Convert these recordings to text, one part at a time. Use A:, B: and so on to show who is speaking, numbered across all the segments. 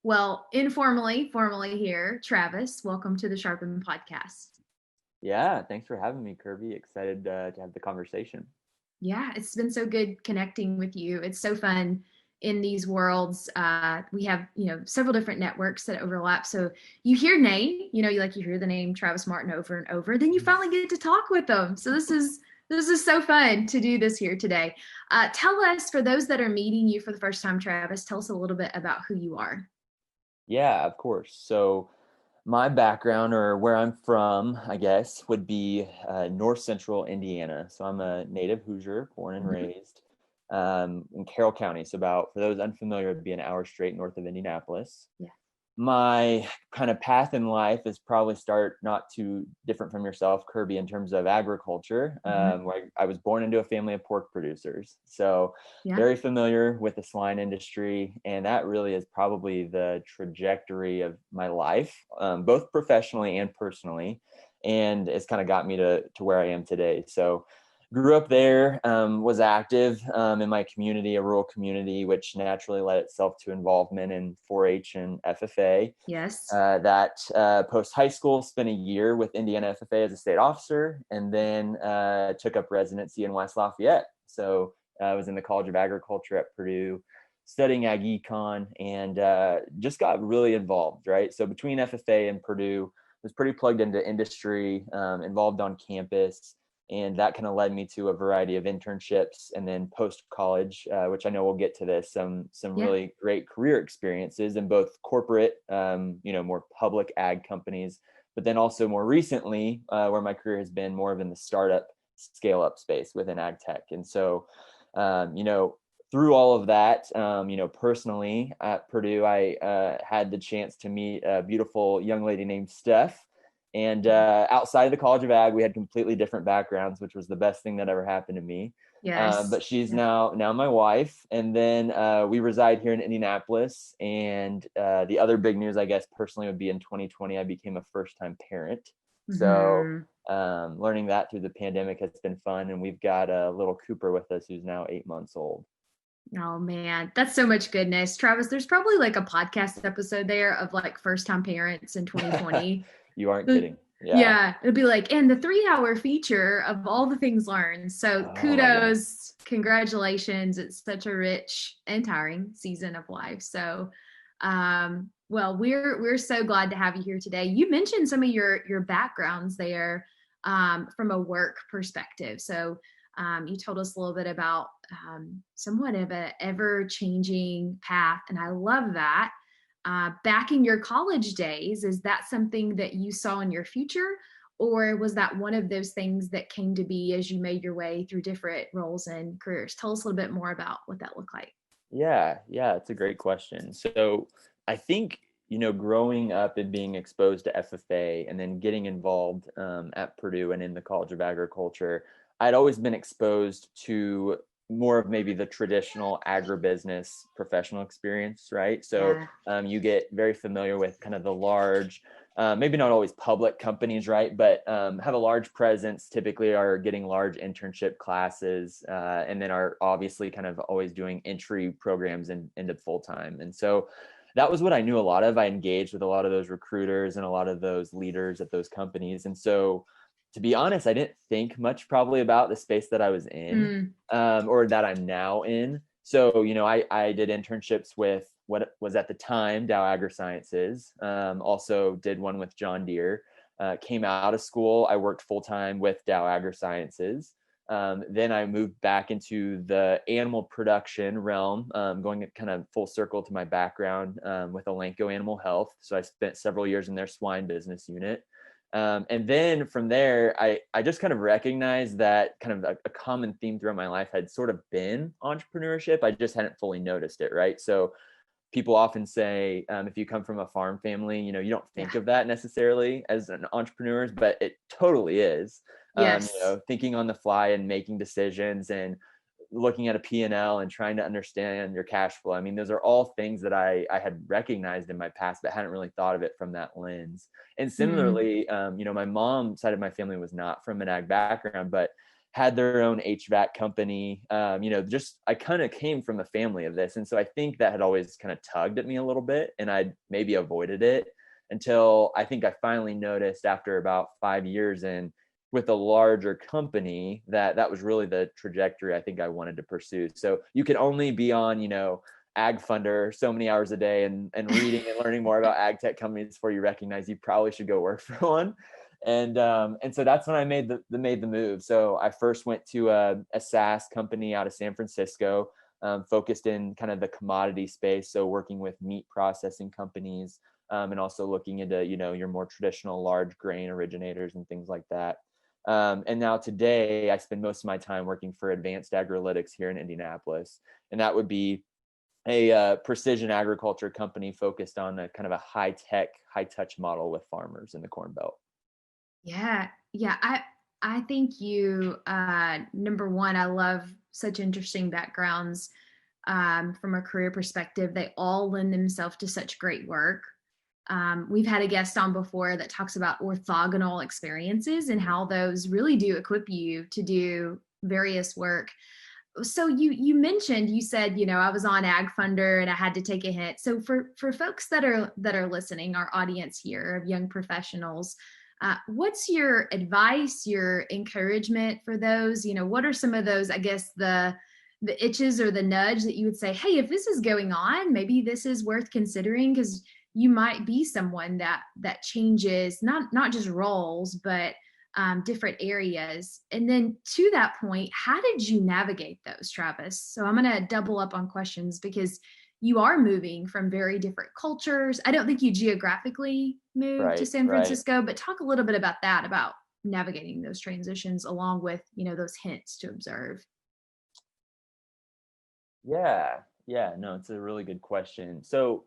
A: Well, formally here, Travis, welcome to the Sharpen podcast.
B: Yeah, thanks for having me, Kirby. Excited to have the conversation.
A: Yeah, it's been so good connecting with you. It's so fun in these worlds. We have, several different networks that overlap. So you hear name, you hear the name Travis Martin over and over, then you finally get to talk with them. So this is so fun to do this here today. Tell us, for those that are meeting you for the first time, Travis, tell us a little bit about who you are.
B: Yeah, of course. So my background, or where I'm from, I guess, would be north central Indiana. So I'm a native Hoosier, born and
A: Mhm.
B: raised in Carroll County. So for those unfamiliar, it'd be an hour straight north of Indianapolis.
A: Yeah.
B: My kind of path in life is probably start not too different from yourself, Kirby, in terms of agriculture.
A: Mhm.
B: Where I was born into a family of pork producers, so
A: Yeah.
B: very familiar with the swine industry, and that really is probably the trajectory of my life, both professionally and personally, and it's kind of got me to where I am today. So grew up there, was active in my community, a rural community, which naturally led itself to involvement in 4-H and FFA.
A: Yes.
B: That post high school, spent a year with Indiana FFA as a state officer, and then took up residency in West Lafayette. So I was in the College of Agriculture at Purdue, studying ag econ, and just got really involved. Right, so between FFA and Purdue, was pretty plugged into industry, involved on campus, and that kind of led me to a variety of internships, and then post college, which I know we'll get to this, some
A: Yeah.
B: really great career experiences in both corporate, more public ag companies, but then also more recently, where my career has been more of in the startup scale up space within ag tech. And so, um, you know, through all of that, personally at Purdue, I had the chance to meet a beautiful young lady named Steph. And outside of the College of Ag, we had completely different backgrounds, which was the best thing that ever happened to me.
A: Yes.
B: But she's
A: Yeah.
B: now my wife, and then we reside here in Indianapolis. And the other big news, I guess, personally, would be in 2020, I became a first-time parent. So
A: Hmm.
B: learning that through the pandemic has been fun, and we've got a little Cooper with us who's now 8 months old.
A: Oh man, that's so much goodness. Travis, there's probably like a podcast episode there of like first time parents in 2020.
B: You aren't
A: The-
B: kidding. Yeah.
A: Yeah, it'll be like, and the 3 hour feature of all the things learned. So
B: Oh my gosh.
A: kudos, congratulations. It's such a rich and tiring season of life. So well, we're so glad to have you here today. You mentioned some of your backgrounds there from a work perspective. So you told us a little bit about somewhat of an ever changing path, and I love that. Back in your college days, is that something that you saw in your future, or was that one of those things that came to be as you made your way through different roles and careers? Tell us a little bit more about what that looked like.
B: Yeah, it's a great question. So I think, growing up and being exposed to FFA and then getting involved at Purdue and in the College of Agriculture, I'd always been exposed to more of maybe the traditional agribusiness professional experience, right? So
A: Yeah.
B: you get very familiar with kind of the large, maybe not always public companies, right? But have a large presence, typically are getting large internship classes, and then are obviously kind of always doing entry programs into full time. And so that was what I knew a lot of. I engaged with a lot of those recruiters and a lot of those leaders at those companies. And so, to be honest, I didn't think much probably about the space that I was in,
A: Mm.
B: or that I'm now in. So, I did internships with what was at the time Dow AgriSciences. Also did one with John Deere. Came out of school, I worked full time with Dow AgriSciences. Then I moved back into the animal production realm, going kind of full circle to my background with Elanco Animal Health. So I spent several years in their swine business unit. And then from there, I just kind of recognized that kind of a common theme throughout my life had sort of been entrepreneurship. I just hadn't fully noticed it, right? So people often say, if you come from a farm family, you don't
A: Yeah.
B: think of that necessarily as an entrepreneur, but it totally is.
A: Yes.
B: Thinking on the fly and making decisions and looking at a P&L and trying to understand your cash flow. I mean, those are all things that I had recognized in my past, but hadn't really thought of it from that lens. And
A: Mm.
B: similarly, my mom side of my family was not from an ag background, but had their own HVAC company. Just I kind of came from a family of this. And so I think that had always kind of tugged at me a little bit, and I maybe avoided it until I think I finally noticed after about 5 years in with a larger company that was really the trajectory I think I wanted to pursue. So you can only be on, Ag Funder so many hours a day and reading and learning more about ag tech companies before you recognize you probably should go work for one. And so that's when I made the move. So I first went to a SaaS company out of San Francisco, focused in kind of the commodity space. So working with meat processing companies, and also looking into, your more traditional large grain originators and things like that. And now today I spend most of my time working for Advanced Agrilytics here in Indianapolis. And that would be a precision agriculture company focused on a kind of a high tech, high touch model with farmers in the Corn Belt.
A: Yeah. Yeah. I think you, number one, I love such interesting backgrounds from a career perspective. They all lend themselves to such great work. We've had a guest on before that talks about orthogonal experiences and how those really do equip you to do various work. So you said, I was on Ag Funder and I had to take a hit. So for folks that are listening, our audience here of young professionals, what's your advice, your encouragement for those? What are some of those, I guess, the itches or the nudge that you would say, hey, if this is going on, maybe this is worth considering, because you might be someone that changes not just roles, but different areas. And then to that point, how did you navigate those, Travis? So I'm going to double up on questions because you are moving from very different cultures. I don't think you geographically moved to San Francisco, but talk a little bit about that, about navigating those transitions along with, those hints to observe.
B: Yeah. No, it's a really good question. So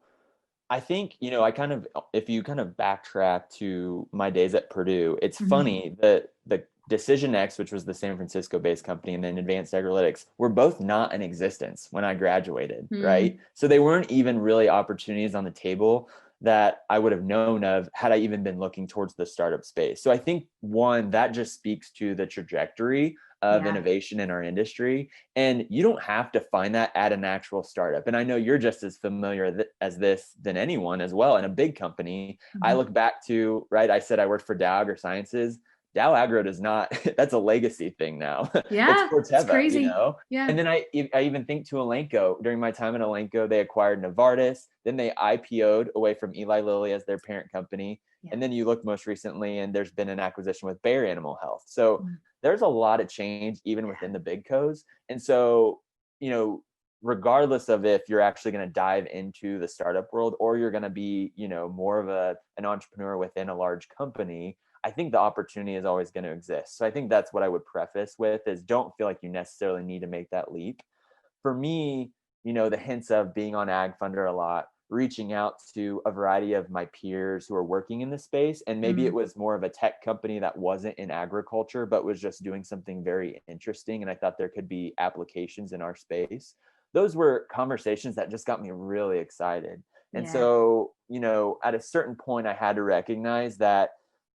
B: I think, if you kind of backtrack to my days at Purdue, it's funny that the Decision X, which was the San Francisco based company, and then Advanced Agrilytics were both not in existence when I graduated, right? So they weren't even really opportunities on the table that I would have known of had I even been looking towards the startup space. So I think one, that just speaks to the trajectory of innovation in our industry. And you don't have to find that at an actual startup. And I know you're just as familiar as this than anyone as well. In a big company, I look back to, I said I worked for Dow AgroSciences. Dow Agro does not, that's a legacy thing now.
A: Yeah,
B: it's Corteva,
A: crazy.
B: Yeah. And then I even think to Elanco. During my time at Elanco, they acquired Novartis. Then they IPO'd away from Eli Lilly as their parent company. Yeah. And then you look most recently, and there's been an acquisition with Bayer Animal Health. So there's a lot of change even within the big cos. And so, regardless of if you're actually going to dive into the startup world or you're going to be, more of an entrepreneur within a large company, I think the opportunity is always going to exist. So I think that's what I would preface with is don't feel like you necessarily need to make that leap. For me, the hints of being on Ag Funder a lot, reaching out to a variety of my peers who are working in this space. And maybe it was more of a tech company that wasn't in agriculture, but was just doing something very interesting. And I thought there could be applications in our space. Those were conversations that just got me really excited. And so, at a certain point, I had to recognize that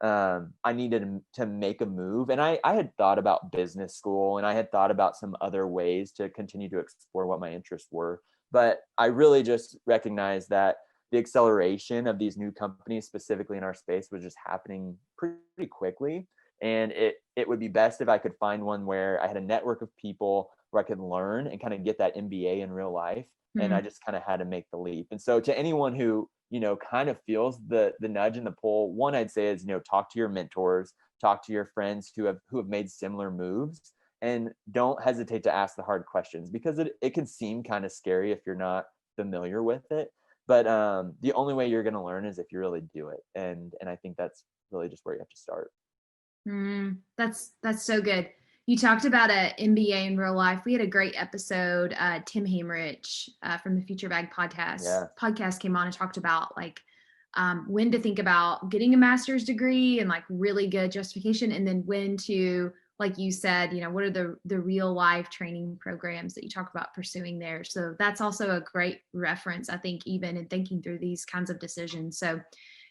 B: I needed to make a move. And I had thought about business school, and I had thought about some other ways to continue to explore what my interests were. But I really just recognized that the acceleration of these new companies, specifically in our space, was just happening pretty quickly. And it would be best if I could find one where I had a network of people where I could learn and kind of get that MBA in real life. And I just kind of had to make the leap. And so to anyone who, kind of feels the nudge and the pull, one I'd say is, talk to your mentors, talk to your friends who have made similar moves, and don't hesitate to ask the hard questions, because it can seem kind of scary if you're not familiar with it. But the only way you're going to learn is if you really do it. And I think that's really just where you have to start.
A: That's so good. You talked about an MBA in real life. We had a great episode. Tim Hamrich from the Future Bag podcast came on and talked about when to think about getting a master's degree and really good justification, and then when to, like you said, what are the real life training programs that you talk about pursuing there. So that's also a great reference, I think, even in thinking through these kinds of decisions. So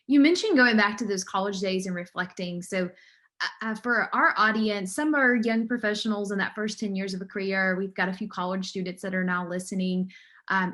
A: you mentioned going back to those college days and reflecting. So for our audience, some are young professionals in that first 10 years of a career. We've got a few college students that are now listening.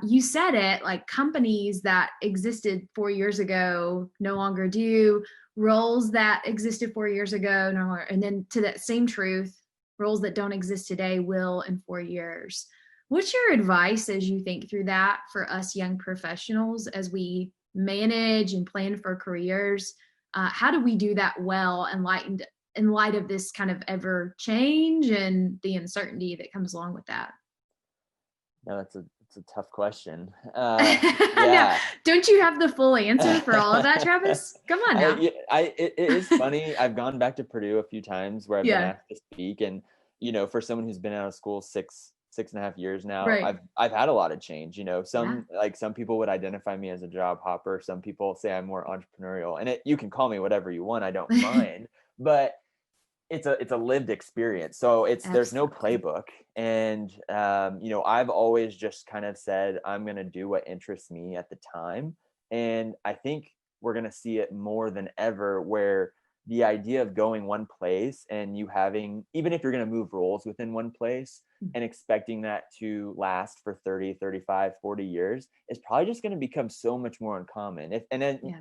A: You said it, like companies that existed 4 years ago no longer do, roles that existed 4 years ago no longer, and then to that same truth, roles that don't exist today will in 4 years. What's your advice as you think through that for us young professionals as we manage and plan for careers? How do we do that well enlightened in light of this kind of ever change and the uncertainty that comes along with that?
B: No, it's a tough question.
A: No,
B: Yeah.
A: don't you have the full answer for all of that, Travis? Come on now.
B: It is funny. I've gone back to Purdue a few times where I've been
A: Yeah,
B: asked to speak, and for someone who's been out of school six and a half years now,
A: right.
B: I've had a lot of change.
A: Yeah.
B: Some people would identify me as a job hopper. Some people say I'm more entrepreneurial, and you can call me whatever you want. I don't mind, but it's a lived experience. So there's no
A: Absolutely.
B: playbook. And, I've always just kind of said, I'm going to do what interests me at the time. And I think we're going to see it more than ever, where the idea of going one place and you having, even if you're going to move roles within one place and expecting that to last for 30, 35, 40 years is probably just going to become so much more uncommon.
A: Yeah.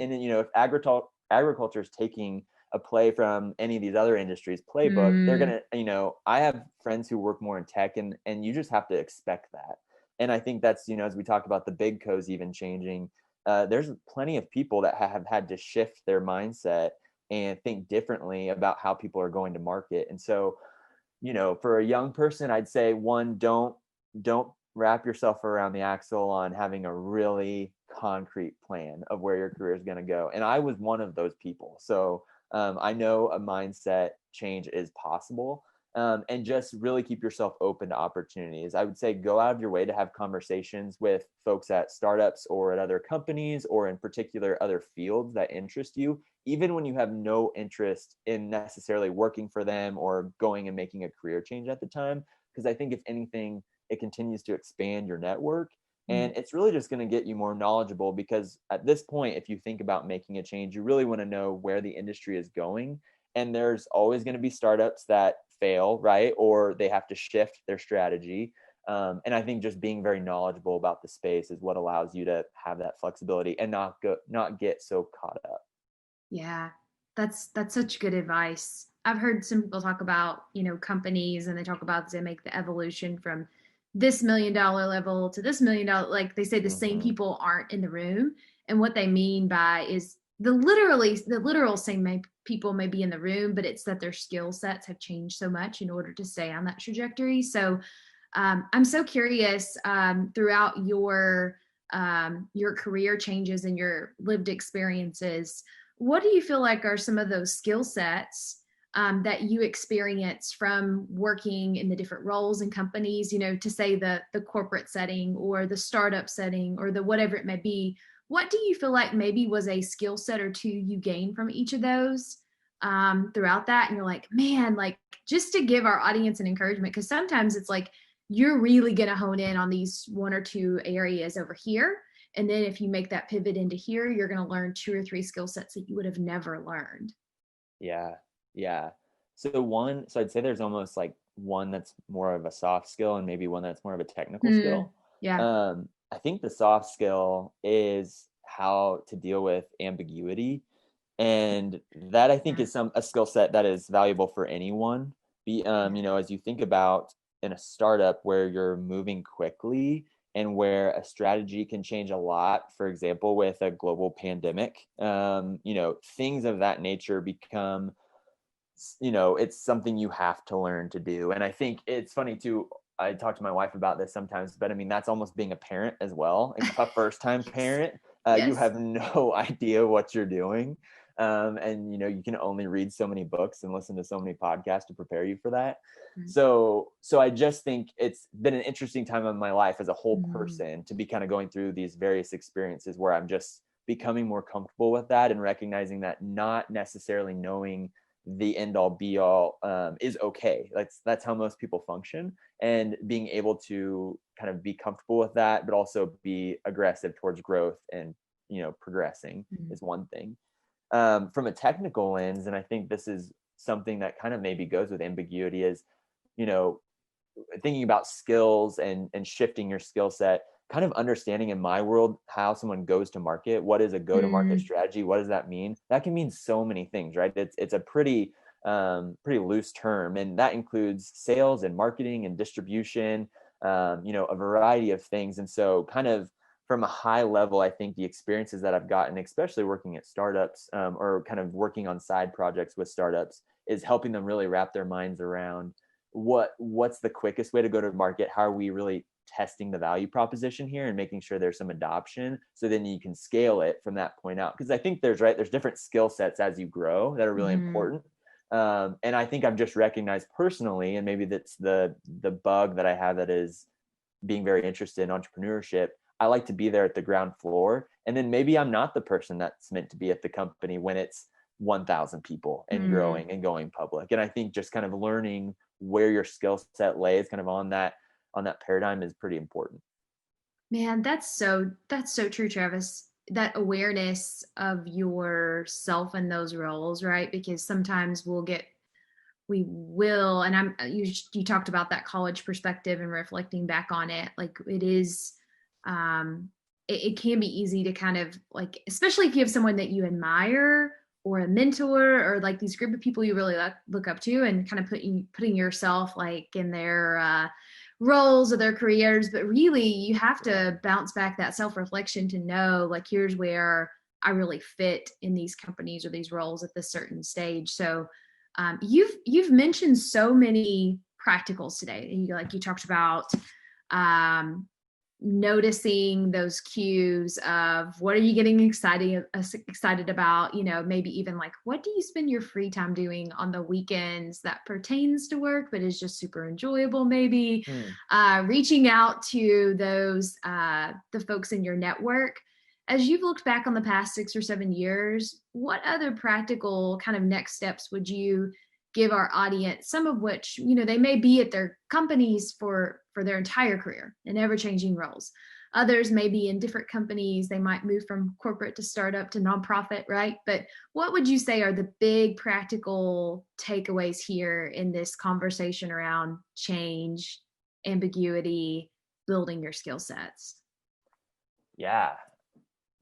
B: If agriculture is taking a play from any of these other industries playbook, they're
A: Mm,
B: gonna, I have friends who work more in tech, and you just have to expect that. And I think that's, as we talk about the big co's even changing, there's plenty of people that have had to shift their mindset and think differently about how people are going to market. And so, for a young person, I'd say, one, don't wrap yourself around the axle on having a really concrete plan of where your career is going to go. And I was one of those people. So I know a mindset change is possible. And just really keep yourself open to opportunities. I would say go out of your way to have conversations with folks at startups or at other companies, or in particular other fields that interest you, even when you have no interest in necessarily working for them or going and making a career change at the time. Because I think if anything, it continues to expand your network.
A: mm,
B: And it's really just going to get you more knowledgeable, because at this point, if you think about making a change, you really want to know where the industry is going. And there's always going to be startups that fail, right? Or they have to shift their strategy. And I think just being very knowledgeable about the space is what allows you to have that flexibility and not get so caught up.
A: yeah. That's such good advice. I've heard some people talk about, companies, and they talk about they make the evolution from this $1 million level to this $1 million. Like they say the same
B: Mm-hmm.
A: people aren't in the room. And what they mean by is the literal same people may be in the room, but it's that their skill sets have changed so much in order to stay on that trajectory. So I'm so curious, throughout your career changes and your lived experiences, what do you feel like are some of those skill sets that you experience from working in the different roles and companies, to say the corporate setting or the startup setting or the whatever it may be? What do you feel like maybe was a skill set or two you gained from each of those throughout that? And you're like, man, like just to give our audience an encouragement, because sometimes it's like you're really going to hone in on these one or two areas over here. And then if you make that pivot into here, you're going to learn two or three skill sets that you would have never learned.
B: Yeah. Yeah. So I'd say there's almost like one that's more of a soft skill and maybe one that's more of a technical
A: Hmm.
B: skill.
A: Yeah.
B: I think the soft skill is how to deal with ambiguity. And that I think
A: Yeah.
B: is a skill set that is valuable for anyone. As you think about in a startup where you're moving quickly and where a strategy can change a lot, for example, with a global pandemic, things of that nature become, it's something you have to learn to do. And I think it's funny too. I talk to my wife about this sometimes, but I mean, that's almost being a parent as well. Like a first time
A: Yes.
B: parent, you
A: Yes.
B: have no idea what you're doing. And you can only read so many books and listen to so many podcasts to prepare you for that.
A: Right.
B: So I just think it's been an interesting time of my life as a whole
A: Mm,
B: person to be kind of going through these various experiences where I'm just becoming more comfortable with that and recognizing that not necessarily knowing the end all be all is okay. That's how most people function, and being able to kind of be comfortable with that, but also be aggressive towards growth and progressing
A: mm,
B: is one thing. From a technical lens, and I think this is something that kind of maybe goes with ambiguity is, you know, thinking about skills and shifting your skill set, kind of understanding in my world how someone goes to market. What is a go to market
A: Mm,
B: strategy? What does that mean? That can mean so many things, right? It's a pretty loose term, and that includes sales and marketing and distribution, a variety of things. And so kind of from a high level, I think the experiences that I've gotten, especially working at startups, or kind of working on side projects with startups, is helping them really wrap their minds around what's the quickest way to go to market. How are we really testing the value proposition here and making sure there's some adoption, so then you can scale it from that point out. Because I think there's different skill sets as you grow that are really
A: mm,
B: important. And I think I've just recognized personally, and maybe that's the bug that I have, that is being very interested in entrepreneurship. I like to be there at the ground floor, and then maybe I'm not the person that's meant to be at the company when it's 1,000 people and
A: mm.
B: growing and going public. And I think just kind of learning where your skill set lays kind of on that paradigm is pretty important.
A: Man, that's so true, Travis. That awareness of yourself in those roles, right? Because sometimes we will, and you talked about that college perspective and reflecting back on it. Like it is, it can be easy to kind of like, especially if you have someone that you admire or a mentor or like these group of people you really look up to, and kind of putting yourself like in their roles of their careers. But really you have to bounce back that self-reflection to know like, here's where I really fit in these companies or these roles at this certain stage. So you've mentioned so many practicals today. You talked about um, noticing those cues of what are you getting excited about. Maybe even like, what do you spend your free time doing on the weekends that pertains to work but is just super enjoyable. Maybe
B: Hmm.
A: reaching out to those the folks in your network. As you've looked back on the past 6 or 7 years, what other practical kind of next steps would you give our audience, some of which they may be at their companies for their entire career in ever changing roles? Others may be in different companies. They might move from corporate to startup to nonprofit, right? But what would you say are the big practical takeaways here in this conversation around change, ambiguity, building your skill sets?
B: Yeah.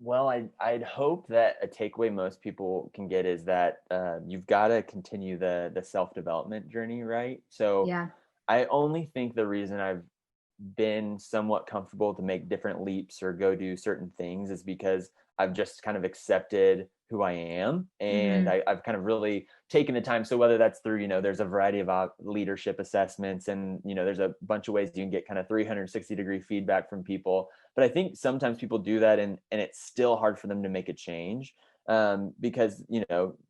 B: Well, I'd hope that a takeaway most people can get is that you've got to continue the self development journey, right? So
A: Yeah.
B: I only think the reason I've been somewhat comfortable to make different leaps or go do certain things is because I've just kind of accepted who I am, and
A: Mm-hmm.
B: I've kind of really taken the time. So whether that's through, there's a variety of leadership assessments, and there's a bunch of ways you can get kind of 360-degree feedback from people. But I think sometimes people do that, and it's still hard for them to make a change, because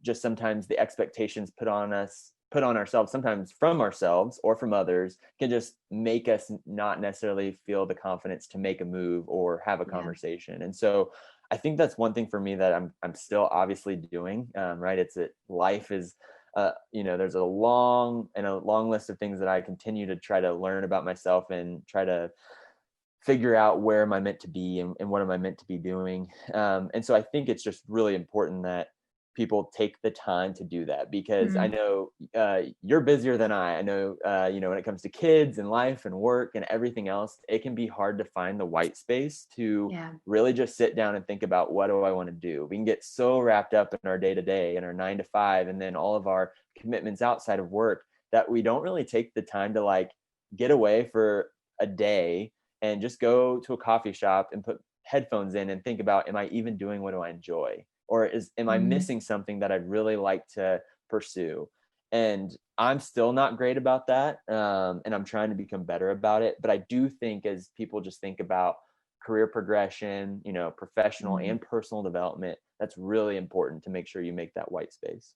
B: just sometimes the expectations put on ourselves, sometimes from ourselves or from others, can just make us not necessarily feel the confidence to make a move or have a
A: Yeah.
B: conversation. And so I think that's one thing for me that I'm still obviously doing. Right? Life is, there's a long list of things that I continue to try to learn about myself and try to figure out where am I meant to be, and what am I meant to be doing. And so I think it's just really important that people take the time to do that, because I
A: Mm,
B: know you're busier than I know, when it comes to kids and life and work and everything else, it can be hard to find the white space to
A: yeah.
B: really just sit down and think about, what do I want to do? We can get so wrapped up in our day to day and our 9 to 5, and then all of our commitments outside of work, that we don't really take the time to like get away for a day and just go to a coffee shop and put headphones in and think about, am I even doing what do I enjoy? Or am I
A: Mm,
B: missing something that I'd really like to pursue? And I'm still not great about that. And I'm trying to become better about it. But I do think, as people just think about career progression, professional
A: mm.
B: and personal development, that's really important to make sure you make that white space.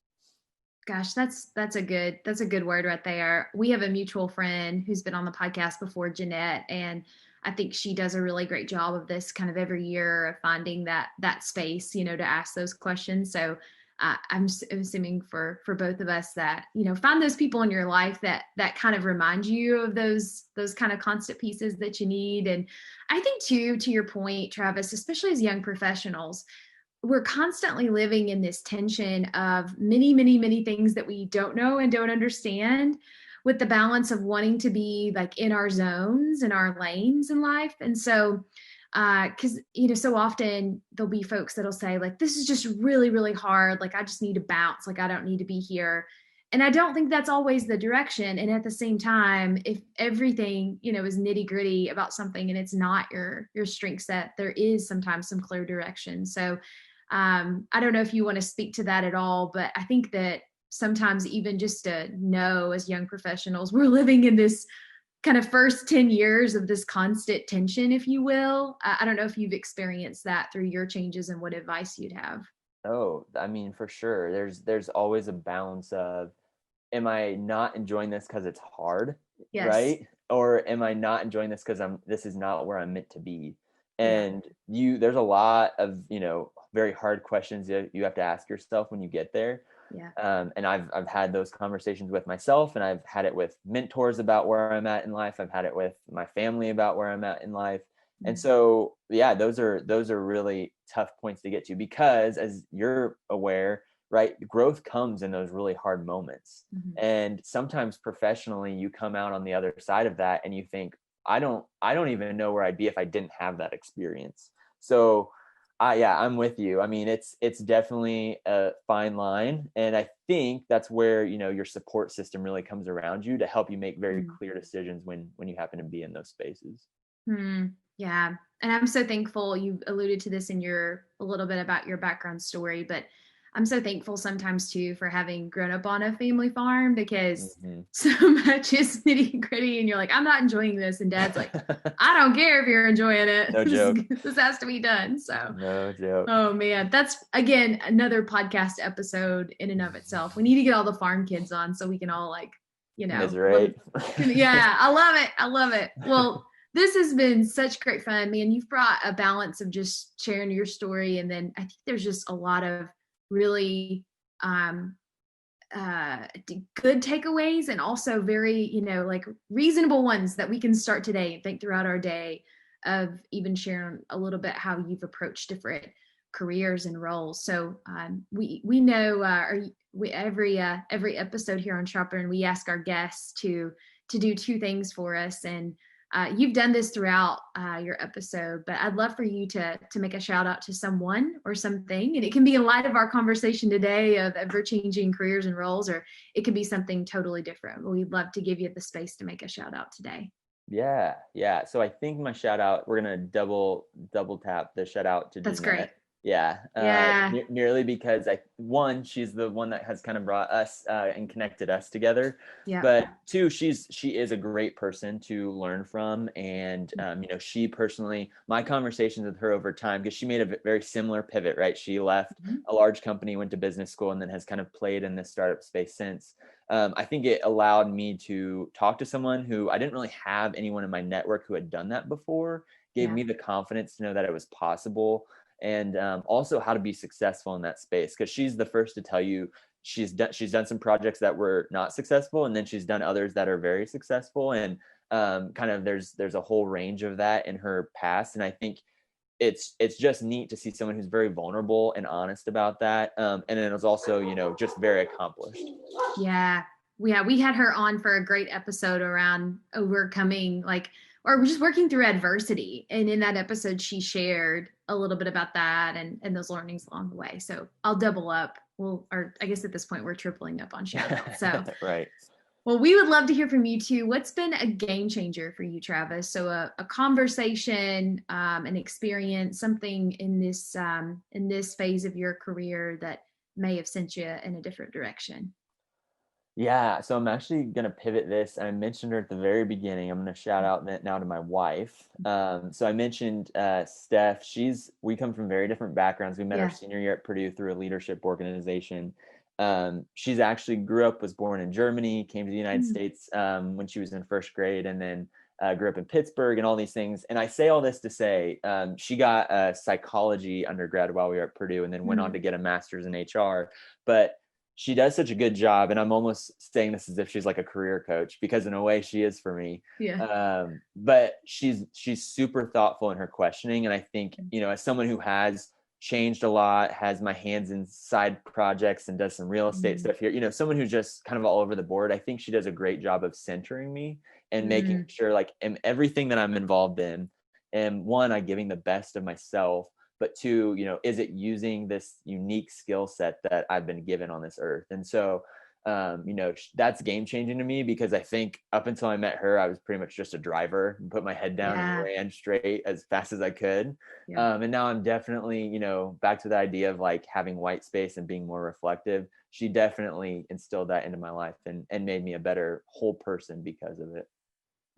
A: Gosh, that's a good word right there. We have a mutual friend who's been on the podcast before, Jeanette, and I think she does a really great job of this kind of every year of finding that space, to ask those questions. So I'm assuming for both of us that find those people in your life that kind of remind you of those kind of constant pieces that you need. And I think too, to your point, Travis, especially as young professionals, we're constantly living in this tension of many, many, many things that we don't know and don't understand, with the balance of wanting to be like in our zones and our lanes in life. And so, because, so often there'll be folks that'll say, like, this is just really, really hard. Like, I just need to bounce. Like, I don't need to be here. And I don't think that's always the direction. And at the same time, if everything, is nitty gritty about something and it's not your strength set, there is sometimes some clear direction. So I don't know if you want to speak to that at all, but I think that sometimes even just to know as young professionals, we're living in this kind of first 10 years of this constant tension, if you will. I don't know if you've experienced that through your changes and what advice you'd have.
B: Oh, I mean, for sure. There's always a balance of, am I not enjoying this because it's hard,
A: Yes.
B: right? Or am I not enjoying this because this is not where I'm meant to be?
A: Yeah.
B: And there's a lot of, very hard questions that you have to ask yourself when you get there.
A: Yeah.
B: And I've had those conversations with myself, and I've had it with mentors about where I'm at in life. I've had it with my family about where I'm at in life. And so, yeah, those are really tough points to get to, because as you're aware, right, growth comes in those really hard moments.
A: Mm-hmm.
B: And sometimes professionally, you come out on the other side of that and you think, I don't even know where I'd be if I didn't have that experience. So yeah, I'm with you. I mean, it's definitely a fine line. And I think that's where, your support system really comes around you to help you make very clear decisions when you happen to be in those spaces.
A: Yeah. And I'm so thankful you alluded to this in a little bit about your background story, but I'm so thankful sometimes too for having grown up on a family farm, because so much is nitty gritty and you're like, I'm not enjoying this. And dad's like, I don't care if you're enjoying it.
B: No joke.
A: This has to be done. So
B: no joke.
A: Oh man, that's again another podcast episode in and of itself. We need to get all the farm kids on so we can all
B: Commiserate.
A: Yeah, I love it. I love it. Well, this has been such great fun, man. You've brought a balance of just sharing your story, and then I think there's just a lot of really good takeaways, and also very like reasonable ones that we can start today and think throughout our day, of even sharing a little bit how you've approached different careers and roles. So we know every episode here on Shopper, and we ask our guests to do two things for us, and you've done this throughout your episode, but I'd love for you to make a shout out to someone or something. And it can be in light of our conversation today of ever-changing careers and roles, or it could be something totally different. But we'd love to give you the space to make a shout out today.
B: Yeah. So I think my shout out, we're going to double tap the shout out to
A: That's
B: Jeanette.
A: Great.
B: Yeah. Merely because she's the one that has kind of brought us and connected us together.
A: Yeah.
B: But two, she is a great person to learn from. And, she personally, my conversations with her over time, because she made a very similar pivot, right? She left a large company, went to business school, and then has kind of played in this startup space since. I think it allowed me to talk to someone who I didn't really have anyone in my network who had done that before, gave me the confidence to know that it was possible. And also how to be successful in that space, because she's the first to tell you she's done some projects that were not successful, and then she's done others that are very successful, and kind of there's a whole range of that in her past. And I think it's just neat to see someone who's very vulnerable and honest about that, and then it was also just very accomplished.
A: We had her on for a great episode around overcoming or just working through adversity. And in that episode, she shared a little bit about that and those learnings along the way. So I'll double up. Or I guess at this point we're tripling up on shout outs. So
B: right.
A: Well, we would love to hear from you too. What's been a game changer for you, Travis? So a conversation, an experience, something in this phase of your career that may have sent you in a different direction.
B: Yeah, so I'm actually going to pivot this. I mentioned her at the very beginning. I'm going to shout out now to my wife. So I mentioned Steph. We come from very different backgrounds. We met our senior year at Purdue through a leadership organization. She's actually was born in Germany, came to the United States when she was in first grade, and then grew up in Pittsburgh and all these things. And I say all this to say she got a psychology undergrad while we were at Purdue, and then went on to get a master's in HR. But she does such a good job, and I'm almost saying this as if she's like a career coach, because in a way she is for me. But she's super thoughtful in her questioning, and I think as someone who has changed a lot, has my hands in side projects and does some real estate
A: Mm.
B: stuff here. Someone who's just kind of all over the board. I think she does a great job of centering me and making
A: Mm.
B: sure like everything that I'm involved in, and one, I'm giving the best of myself, but two, is it using this unique skill set that I've been given on this earth? And so that's game changing to me, because I think up until I met her, I was pretty much just a driver and put my head down and
A: Yeah.
B: ran straight as fast as I could.
A: Yep.
B: And now I'm definitely, back to the idea of like having white space and being more reflective. She definitely instilled that into my life and made me a better whole person because of it.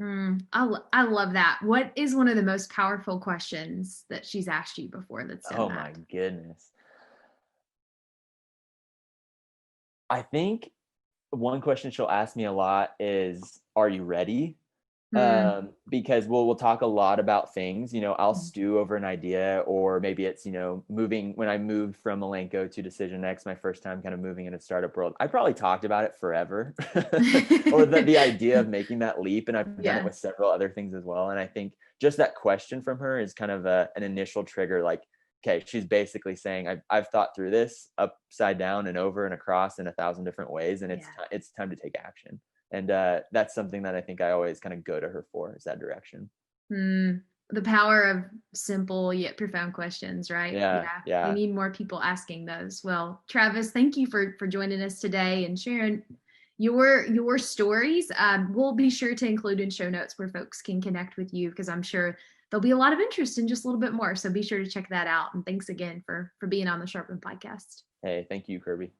A: I love that. What is one of the most powerful questions that she's asked you before that's done
B: Oh my
A: that?
B: goodness. I think one question she'll ask me a lot is, are you ready?
A: Mm.
B: Because we'll talk a lot about things. I'll stew over an idea, or maybe it's moving. When I moved from Malenko to Decision X, my first time kind of moving in a startup world, I probably talked about it forever, or the idea of making that leap. And I've done it
A: Yeah.
B: with several other things as well. And I think just that question from her is kind of an initial trigger. Like, okay, she's basically saying, I've thought through this upside down and over and across in 1,000 different ways, and
A: Yeah.
B: it's time to take action. And that's something that I think I always kind of go to her for, is that direction.
A: The power of simple yet profound questions, right?
B: Yeah,
A: Yeah. We
B: yeah.
A: need more people asking those. Well, Travis, thank you for joining us today and sharing your stories. We'll be sure to include in show notes where folks can connect with you, because I'm sure there'll be a lot of interest in just a little bit more. So be sure to check that out. And thanks again for being on the Sharpen podcast.
B: Hey, thank you, Kirby.